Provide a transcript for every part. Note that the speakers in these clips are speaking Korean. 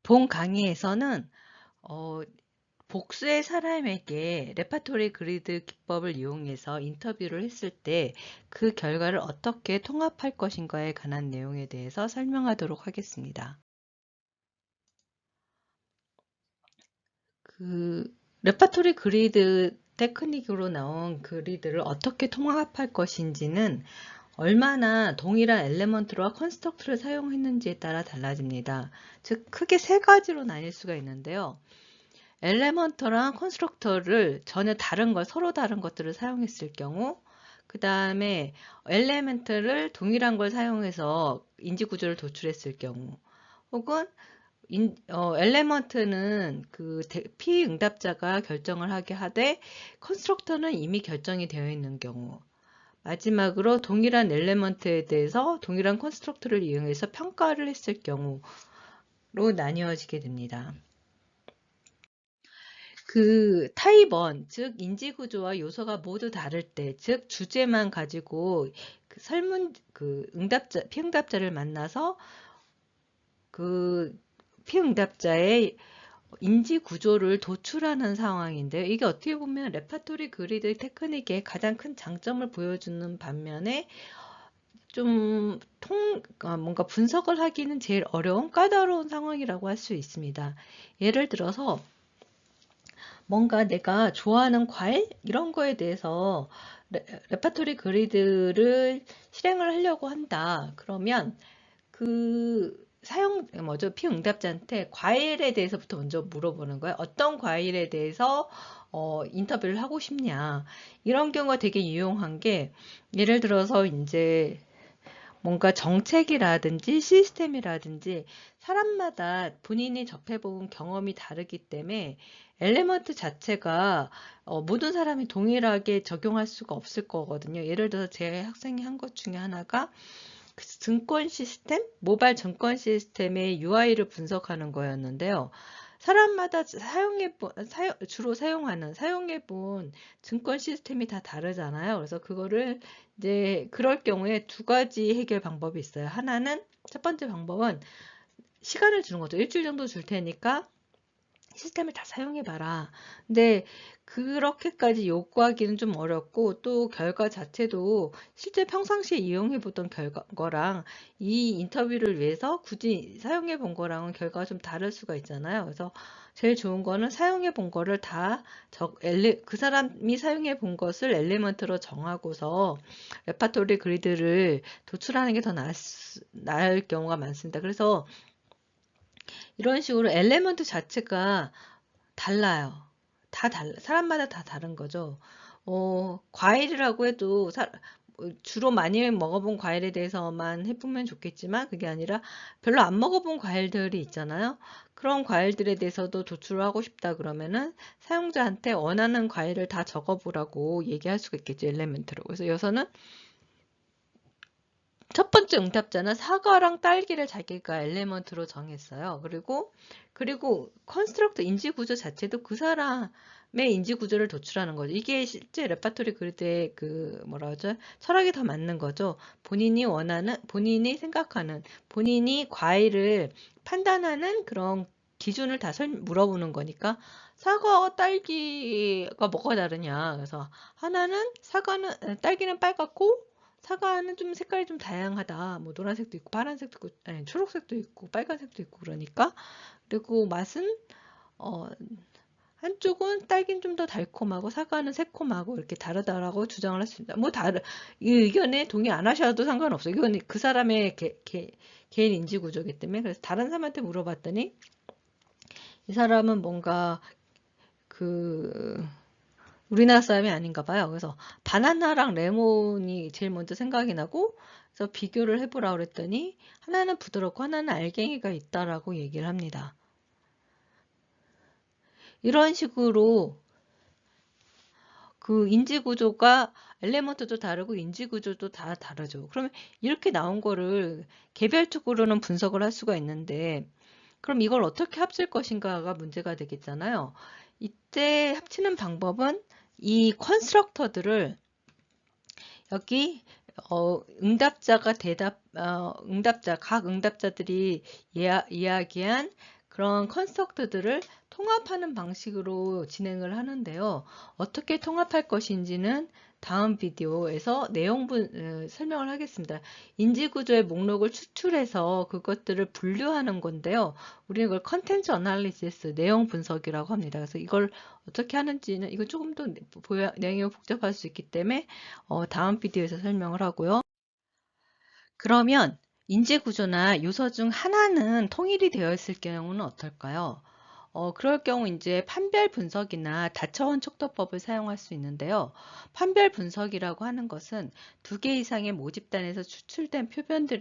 본 강의에서는 복수의 사람에게 레파토리 그리드 기법을 이용해서 인터뷰를 했을 때 그 결과를 어떻게 통합할 것인가에 관한 내용에 대해서 설명하도록 하겠습니다. 레파토리 그리드 테크닉으로 나온 그리드를 어떻게 통합할 것인지는 얼마나 동일한 엘리먼트와 컨스트럭트를 사용했는지에 따라 달라집니다. 즉 크게 세 가지로 나뉠 수가 있는데요. 엘리먼트랑 컨스트럭터를 전혀 다른 걸, 서로 다른 것들을 사용했을 경우, 그 다음에 엘리먼트를 동일한 걸 사용해서 인지구조를 도출했을 경우, 혹은 엘리먼트는 그 피응답자가 결정을 하게 하되 컨스트럭터는 이미 결정이 되어 있는 경우, 마지막으로 동일한 엘리먼트에 대해서 동일한 컨스트럭터를 이용해서 평가를 했을 경우로 나뉘어지게 됩니다. 그 타입 1, 즉 인지구조와 요소가 모두 다를 때, 즉 주제만 가지고 그 피응답자를 만나서 그 피응답자의 인지구조를 도출하는 상황인데요. 이게 어떻게 보면 레파토리 그리드 테크닉의 가장 큰 장점을 보여주는 반면에 좀 뭔가 분석을 하기는 제일 어려운 까다로운 상황이라고 할 수 있습니다. 예를 들어서 뭔가 내가 좋아하는 과일 이런 거에 대해서 레파토리 그리드를 실행을 하려고 한다. 그러면 피응답자한테 과일에 대해서부터 먼저 물어보는 거예요. 어떤 과일에 대해서 인터뷰를 하고 싶냐. 이런 경우가 되게 유용한 게, 예를 들어서 이제 뭔가 정책이라든지 시스템이라든지 사람마다 본인이 접해본 경험이 다르기 때문에 엘리먼트 자체가 모든 사람이 동일하게 적용할 수가 없을 거거든요. 예를 들어서 제 학생이 한 것 중에 하나가 증권 시스템, 모바일 증권 시스템의 UI를 분석하는 거였는데요. 사람마다 주로 사용해본 증권 시스템이 다 다르잖아요. 그래서 그거를 이제 그럴 경우에 두 가지 해결 방법이 있어요. 하나는, 첫 번째 방법은 시간을 주는 거죠. 일주일 정도 줄 테니까 시스템을 다 사용해봐라. 근데 그렇게까지 요구하기는 좀 어렵고, 또 결과 자체도 실제 평상시에 이용해보던 거랑 이 인터뷰를 위해서 굳이 사용해본 거랑은 결과가 좀 다를 수가 있잖아요. 그래서 제일 좋은 거는 사용해본 거를 그 사람이 사용해본 것을 엘리먼트로 정하고서 레파토리 그리드를 도출하는 게 더 나을 경우가 많습니다. 그래서 이런 식으로 엘리먼트 자체가 달라요. 사람마다 다 다른 거죠. 과일이라고 해도 주로 많이 먹어본 과일에 대해서만 해보면 좋겠지만, 그게 아니라 별로 안 먹어본 과일들이 있잖아요. 그런 과일들에 대해서도 도출을 하고 싶다 그러면은 사용자한테 원하는 과일을 다 적어보라고 얘기할 수가 있겠죠, 엘리먼트로. 그래서 여기서는 첫 번째 응답자는 사과랑 딸기를 자기가 엘리먼트로 정했어요. 그리고 컨스트럭트 인지 구조 자체도 그 사람의 인지 구조를 도출하는 거죠. 이게 실제 레파토리 그리드의 뭐라 하죠? 철학이 더 맞는 거죠. 본인이 생각하는, 본인이 과일을 판단하는 그런 기준을 다 물어보는 거니까, 사과와 딸기가 뭐가 다르냐. 그래서 딸기는 빨갛고 사과는 좀 색깔이 좀 다양하다. 뭐 노란색도 있고 파란색도 있고, 아니, 초록색도 있고 빨간색도 있고 그러니까. 그리고 맛은 한쪽은 딸기는 좀 더 달콤하고 사과는 새콤하고 이렇게 다르다라고 주장을 했습니다. 이 의견에 동의 안 하셔도 상관없어요. 이건 그 사람의 개인 인지 구조이기 때문에. 그래서 다른 사람한테 물어봤더니 이 사람은 뭔가 우리나라 사람이 아닌가 봐요. 그래서 바나나랑 레몬이 제일 먼저 생각이 나고, 그래서 비교를 해보라 그랬더니 하나는 부드럽고 하나는 알갱이가 있다라고 얘기를 합니다. 이런 식으로 그 인지구조가 엘리먼트도 다르고 인지구조도 다 다르죠. 그러면 이렇게 나온 거를 개별적으로는 분석을 할 수가 있는데, 그럼 이걸 어떻게 합칠 것인가가 문제가 되겠잖아요. 이때 합치는 방법은 이 컨스트럭터들을 여기 각 응답자들이 이야기한 그런 컨스트럭트들을 통합하는 방식으로 진행을 하는데요. 어떻게 통합할 것인지는 다음 비디오에서 설명을 하겠습니다. 인지구조의 목록을 추출해서 그것들을 분류하는 건데요. 우리는 이걸 컨텐츠 어널리시스, 내용 분석이라고 합니다. 그래서 이걸 어떻게 하는지는 이거 조금 더 내용이 복잡할 수 있기 때문에 다음 비디오에서 설명을 하고요. 그러면 인지구조나 요소 중 하나는 통일이 되어 있을 경우는 어떨까요? 그럴 경우 이제 판별 분석이나 다차원 척도법을 사용할 수 있는데요. 판별 분석이라고 하는 것은 두 개 이상의 모집단에서 추출된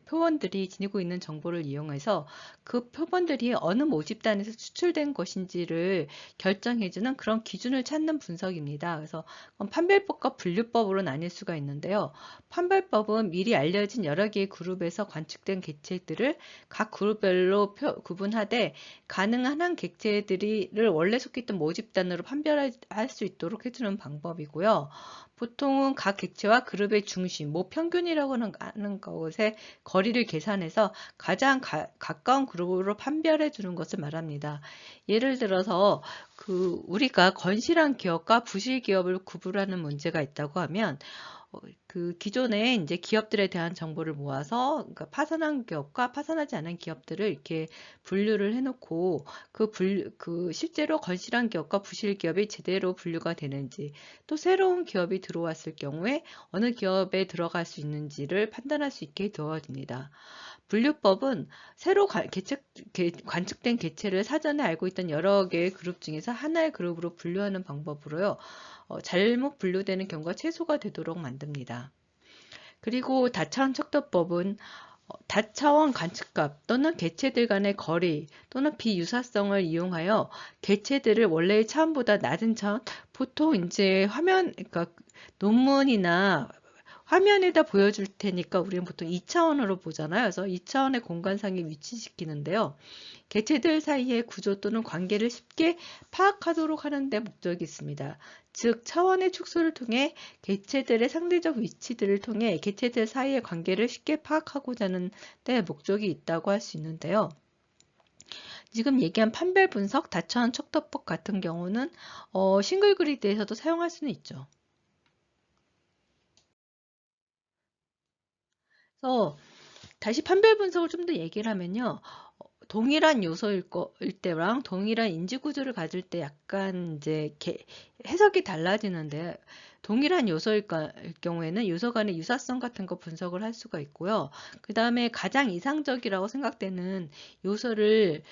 표본들이 지니고 있는 정보를 이용해서 그 표본들이 어느 모집단에서 추출된 것인지를 결정해주는 그런 기준을 찾는 분석입니다. 그래서 판별법과 분류법으로 나뉠 수가 있는데요. 판별법은 미리 알려진 여러 개의 그룹에서 관측된 객체들을 각 그룹별로 구분하되 가능한 한 객체들을 원래 속했던 모집단으로 판별할 수 있도록 해주는 방법이고요. 보통은 각 객체와 그룹의 중심, 평균이라고 하는 것의 거리를 계산해서 가장 가까운 그룹으로 판별해 주는 것을 말합니다. 예를 들어서 우리가 건실한 기업과 부실 기업을 구분하는 문제가 있다고 하면 그 기존에 이제 기업들에 대한 정보를 모아서 그러니까 파산한 기업과 파산하지 않은 기업들을 이렇게 분류를 해놓고 실제로 건실한 기업과 부실 기업이 제대로 분류가 되는지 또 새로운 기업이 들어왔을 경우에 어느 기업에 들어갈 수 있는지를 판단할 수 있게 도와줍니다. 분류법은 새로 관측된 객체를 사전에 알고 있던 여러 개의 그룹 중에서 하나의 그룹으로 분류하는 방법으로요. 잘못 분류되는 경우가 최소가 되도록 만듭니다. 그리고 다차원 척도법은 다차원 관측값 또는 객체들 간의 거리 또는 비유사성을 이용하여 객체들을 원래의 차원보다 낮은 차원, 보통 이제 그러니까 논문이나 화면에다 보여줄 테니까 우리는 보통 2차원으로 보잖아요. 그래서 2차원의 공간상에 위치시키는데요. 객체들 사이의 구조 또는 관계를 쉽게 파악하도록 하는 데 목적이 있습니다. 즉, 차원의 축소를 통해 객체들의 상대적 위치들을 통해 객체들 사이의 관계를 쉽게 파악하고자 하는 데 목적이 있다고 할 수 있는데요. 지금 얘기한 판별 분석, 다차원 척도법 같은 경우는 싱글 그리드에서도 사용할 수는 있죠. 그래서 다시 판별 분석을 좀 더 얘기를 하면요. 동일한 요소일 때랑 동일한 인지 구조를 가질 때 약간 이제 해석이 달라지는데 동일한 요소일 경우에는 요소 간의 유사성 같은 거 분석을 할 수가 있고요. 그 다음에 가장 이상적이라고 생각되는 요소를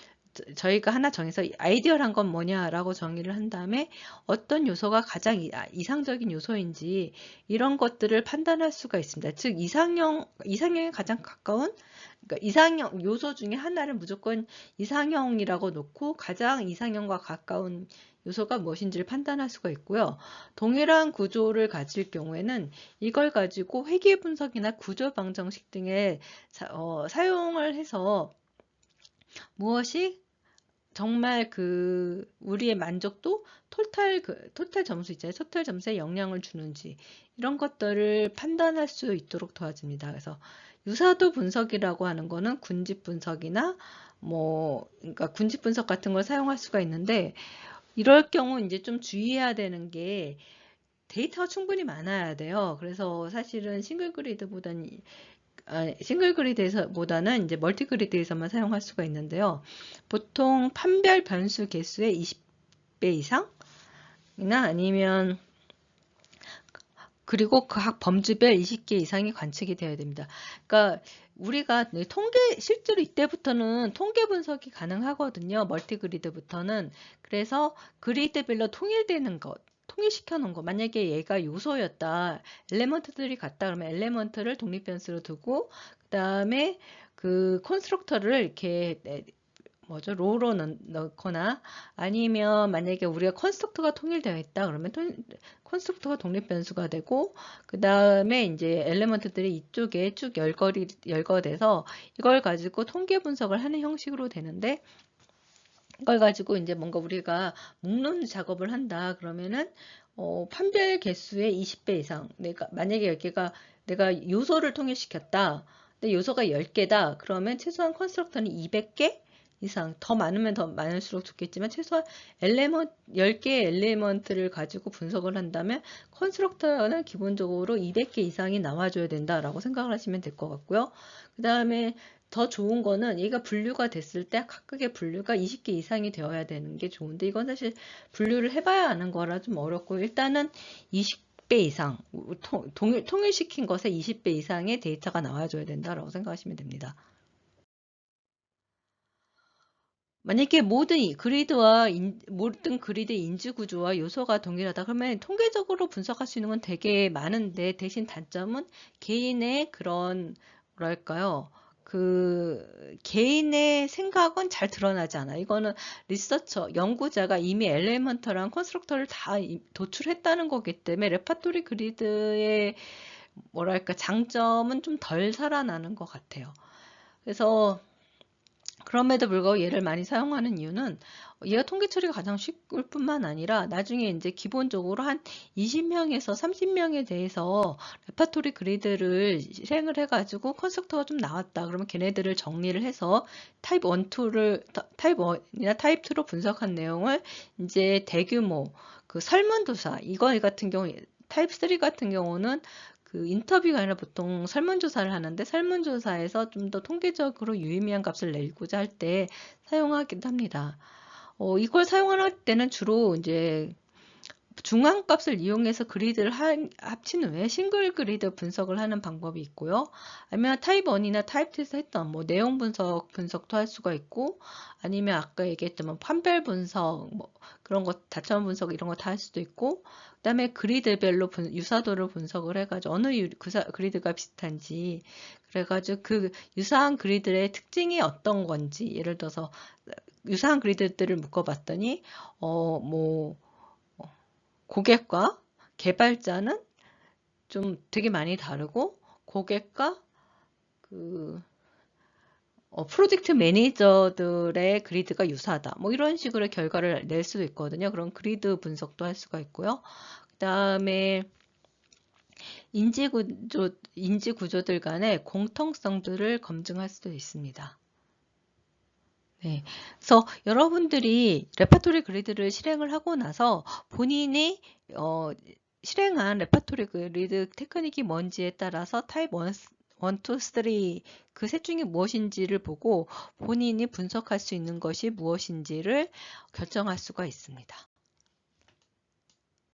저희가 하나 정해서 아이디어란 건 뭐냐라고 정의를 한 다음에 어떤 요소가 가장 이상적인 요소인지 이런 것들을 판단할 수가 있습니다. 즉 이상형에 가장 가까운 그러니까 이상형 요소 중에 하나를 무조건 이상형이라고 놓고 가장 이상형과 가까운 요소가 무엇인지를 판단할 수가 있고요. 동일한 구조를 가질 경우에는 이걸 가지고 회계 분석이나 구조 방정식 등에 사용을 해서 무엇이 정말 우리의 만족도 토탈 점수 있잖아요. 토탈 점수에 영향을 주는지 이런 것들을 판단할 수 있도록 도와줍니다. 그래서 유사도 분석이라고 하는 거는 군집 분석이나 그러니까 군집 분석 같은 걸 사용할 수가 있는데 이럴 경우 이제 좀 주의해야 되는 게 데이터가 충분히 많아야 돼요. 그래서 사실은 싱글 그리드보다는 이제 멀티 그리드에서만 사용할 수가 있는데요. 보통 판별 변수 개수의 20배 이상이나 아니면 그리고 각 범주별 20개 이상이 관측이 되어야 됩니다. 그러니까 우리가 실제로 이때부터는 통계 분석이 가능하거든요. 멀티 그리드부터는. 그래서 그리드별로 통일시켜 놓은 거. 만약에 얘가 요소였다. 엘레먼트들이 같다 그러면 엘레먼트를 독립변수로 두고 그 다음에 그 컨스트럭터를 이렇게 로로 넣거나 아니면 만약에 우리가 컨스트럭터가 통일되어 있다 그러면 컨스트럭터가 독립변수가 되고 그 다음에 이제 엘레먼트들이 이쪽에 쭉 열거돼서 이걸 가지고 통계 분석을 하는 형식으로 되는데 이걸 가지고 이제 뭔가 우리가 묶는 작업을 한다 그러면은 판별 개수의 20배 이상 만약에 여기가 내가 요소를 통일시켰다 근데 요소가 10개다 그러면 최소한 컨스트럭터는 200개 이상, 더 많으면 더 많을수록 좋겠지만 최소한 10개의 엘리먼트를 가지고 분석을 한다면 컨스트럭터는 기본적으로 200개 이상이 나와줘야 된다라고 생각을 하시면 될 것 같고요. 그 다음에 더 좋은 거는 얘가 분류가 됐을 때 각각의 분류가 20개 이상이 되어야 되는 게 좋은데 이건 사실 분류를 해봐야 아는 거라 좀 어렵고 일단은 20배 이상, 통일시킨 것에 20배 이상의 데이터가 나와줘야 된다라고 생각하시면 됩니다. 만약에 모든 그리드 인지 구조와 요소가 동일하다 그러면 통계적으로 분석할 수 있는 건 되게 많은데 대신 단점은 개인의 그런 뭐랄까요? 개인의 생각은 잘 드러나지 않아. 이거는 연구자가 이미 엘리먼터랑 컨스트럭터를 다 도출했다는 거기 때문에 레파토리 그리드의 뭐랄까 장점은 좀 덜 살아나는 것 같아요. 그래서 그럼에도 불구하고 얘를 많이 사용하는 이유는 얘가 통계 처리가 가장 쉬울 뿐만 아니라 나중에 이제 기본적으로 한 20명에서 30명에 대해서 레파토리 그리드를 실행을 해가지고 컨스트럭터가 좀 나왔다. 그러면 걔네들을 정리를 해서 타입 1, 2를 타입 1이나 타입 2로 분석한 내용을 이제 대규모 설문조사 이거 같은 경우 타입 3 같은 경우는 인터뷰가 아니라 보통 설문조사를 하는데 설문조사에서 좀 더 통계적으로 유의미한 값을 내고자 할 때 사용하기도 합니다. 이걸 사용할 때는 주로 이제 중앙값을 이용해서 그리드를 합친 후에 싱글 그리드 분석을 하는 방법이 있고요. 아니면 타입 1이나 타입 2에서 했던 내용 분석도 할 수가 있고 아니면 아까 얘기했던 판별 분석 그런 거 다천 분석 이런 거 다 할 수도 있고 그다음에 그리드별로 유사도를 분석을 해가지고 어느 그리드가 비슷한지 그래가지고 그 유사한 그리드의 특징이 어떤 건지 예를 들어서 유사한 그리드들을 묶어봤더니 고객과 개발자는 좀 되게 많이 다르고 고객과 프로젝트 매니저들의 그리드가 유사하다. 이런 식으로 결과를 낼 수도 있거든요. 그런 그리드 분석도 할 수가 있고요. 그 다음에 인지 구조들 간의 공통성들을 검증할 수도 있습니다. 네. 그래서 여러분들이 레파토리 그리드를 실행을 하고 나서 본인이 실행한 레파토리 그리드 테크닉이 뭔지에 따라서 타입 1, 2, 3 그 셋 중에 무엇인지를 보고 본인이 분석할 수 있는 것이 무엇인지를 결정할 수가 있습니다.